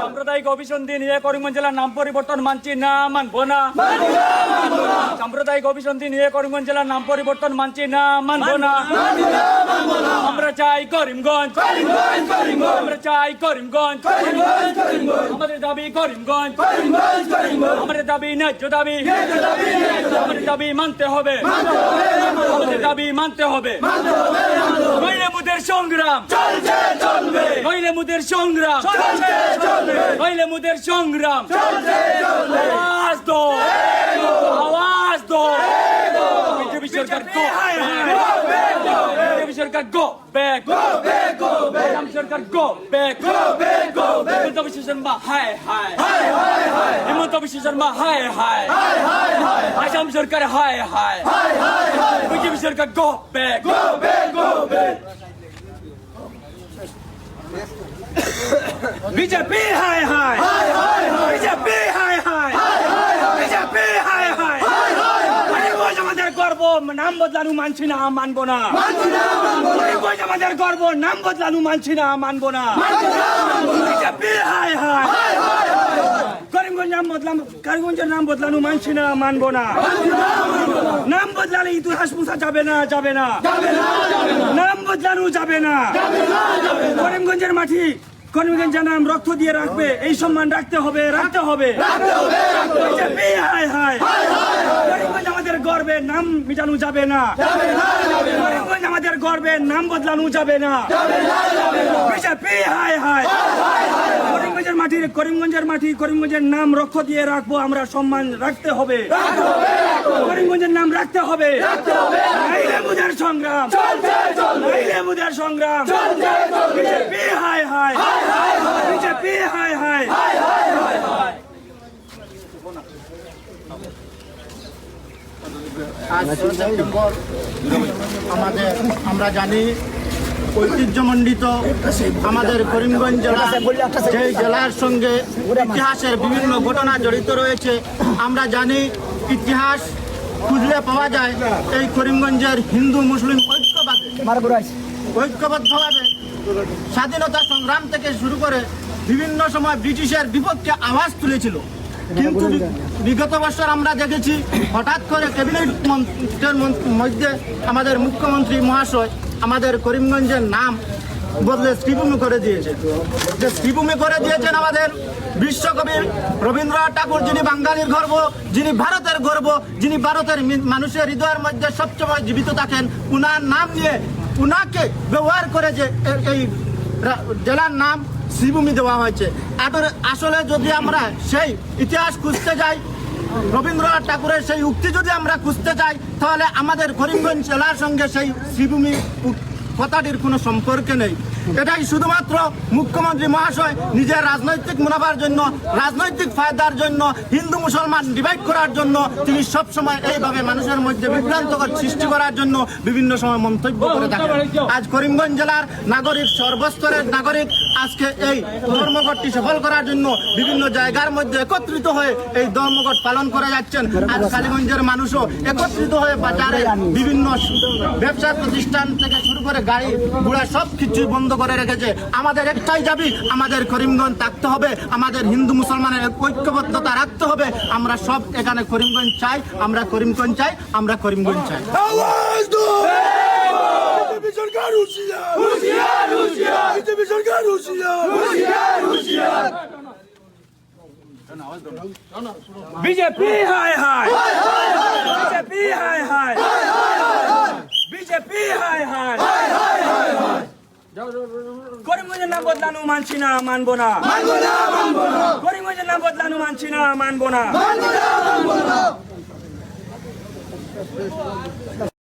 সাম্প্রদায়িক অভিসন্ধি নিয়ে করিমগঞ্জ জেলার নাম পরিবর্তন মানছি না, মানবো না। সাম্প্রদায়িক অভিসন্ধি নিয়ে করিমগঞ্জ জেলার নাম পরিবর্তন মানছি না, মানবো না। আমরা চাই করিমগঞ্জ, আমরা চাই করিমগঞ্জ, আমাদের দাবি করিমগঞ্জ, আমাদের দাবি ন্যায্য দাবি, আমাদের দাবি মানতে হবে, আমাদের দাবি মানতে হবে। নইলে মুদের সংগ্রাম নইলে মুদের সংগ্রাম নইলে মুদের সংগ্রাম। আওয়াজ দো, আওয়াজ দো। বিজেপি সরকার গো, বিজেপি সরকার গো ব্যাক, রাম সরকার গো ব্যাক। হিমন্ত বিশ্ব শর্মা হায় হায়, হিমন্ত বিশ্ব শর্মা হায় হায়, আসাম সরকার হায় হায়, বিজেপি সরকার গো ব্যাক। বিজেপি হায় হায়, বিজেপি হায় হায়, বিজেপি হায় হায়। আমাদের গর্ব, নাম বদলানো মানছি না, মানবো না। আমাদের গর্ব, নাম বদলানো মানছি না, মানবো না। বিজেপি হায় হায়, করিমগঞ্জ নাম বদলাম, করিমগঞ্জের নাম বদলানো মানছি না, মানবো না। নাম বদলালে ইতিহাস মুছা যাবে না, যাবে না। নাম বদলানো যাবে না। করিমগঞ্জের মাটি, করিমগঞ্জের নাম রক্ত দিয়ে রাখবে, এই সম্মান রাখতে হবে, রাখতে হবে। বিজেপি হায় হায়, করিমগঞ্জ আমাদের গর্বের, নাম মিটানো যাবে না। করিমগঞ্জ আমাদের গর্বের, নাম বদলানো যাবে না। বিজেপি হায় হায়, করিমগঞ্জের মাটি, করিমগঞ্জের মাটি, করিমগঞ্জের নাম রক্ত দিয়ে রাখবো, আমরা সম্মান রাখতে হবে। করিমগঞ্জের নাম রাখতে হবে। নাইলে মুদের সংগ্রাম, নাইলে মুদের সংগ্রাম। বিজেপি হায় হায়, বিজেপি হায় হায়। 16 সেপ্টেম্বর আমরা জানি ঐতিহ্যমণ্ডিত আমাদের করিমগঞ্জ জেলা, যে জেলার সঙ্গে ইতিহাসের বিভিন্ন ঘটনা জড়িত রয়েছে। আমরা জানি ইতিহাস খুঁজলে পাওয়া যায় এই করিমগঞ্জের হিন্দু মুসলিম ঐক্যবদ্ধভাবে স্বাধীনতা সংগ্রাম থেকে শুরু করে বিভিন্ন সময় ব্রিটিশের বিপক্ষে আওয়াজ তুলেছিল। কিন্তু বিগত বছর আমরা দেখেছি হঠাৎ করে ক্যাবিনেট মন্ত্রীর মধ্যে আমাদের মুখ্যমন্ত্রী মহাশয় আমাদের করিমগঞ্জের নাম বদলে শ্রীভূমি করে দিয়েছে। যে শ্রীভূমি করে দিয়েছেন আমাদের বিশ্বকবি রবীন্দ্রনাথ ঠাকুর, যিনি বাঙালির গর্ব, যিনি ভারতের গর্ব, যিনি ভারতের মানুষের হৃদয়ের মধ্যে সবসময় জীবিত থাকেন। উনার নাম নিয়ে উনাকে ব্যবহার করে যে এই জেলার নাম শ্রীভূমি দেওয়া হয়েছে। আসলে যদি আমরা সেই ইতিহাস খুঁজতে যাই, রবীন্দ্রনাথ ঠাকুরের সেই উক্তি যদি আমরা খুঁজতে চাই, তাহলে আমাদের করিমগঞ্জ জেলার সঙ্গে সেই শ্রীভূমি কথাটির কোনো সম্পর্ক নেই। এটাই শুধুমাত্র মুখ্যমন্ত্রী মহাশয় নিজের রাজনৈতিক মুনাফার জন্য, রাজনৈতিক ফায়দার জন্য, হিন্দু মুসলমান ডিভাইড করার জন্য তিনি সবসময় এইভাবে মানুষের মধ্যে বিভ্রান্তকর সৃষ্টি করার জন্য বিভিন্ন সময় মন্তব্য করে থাকেন। আজ করিমগঞ্জ জেলার নাগরিক, সর্বস্তরের নাগরিক আজকে এই ধর্মঘটটি সফল করার জন্য বিভিন্ন জায়গার মধ্যে একত্রিত হয়ে এই ধর্মঘট পালন করে যাচ্ছেন। আজ কালীগঞ্জের মানুষও একত্রিত হয়ে বাজারে বিভিন্ন ব্যবসা প্রতিষ্ঠান থেকে শুরু করে গাড়ি ঘোড়া সব কিছুই বন্ধ করে রেখেছে। আমাদের একটাই দাবি, আমাদের করিমগঞ্জ থাকতে হবে, আমাদের হিন্দু মুসলমানের ঐক্যবদ্ধতা রাখতে হবে। আমরা সব এখানে করিমগঞ্জ চাই, আমরা করিমগঞ্জ চাই, আমরা করিমগঞ্জ চাই। বিজেপি হায় হায়, বিজেপি হায় হায়। নাম বদলানো মানছি না, মানবো না। করিমগঞ্জের নাম বদলানো মানছি না, মানবো না।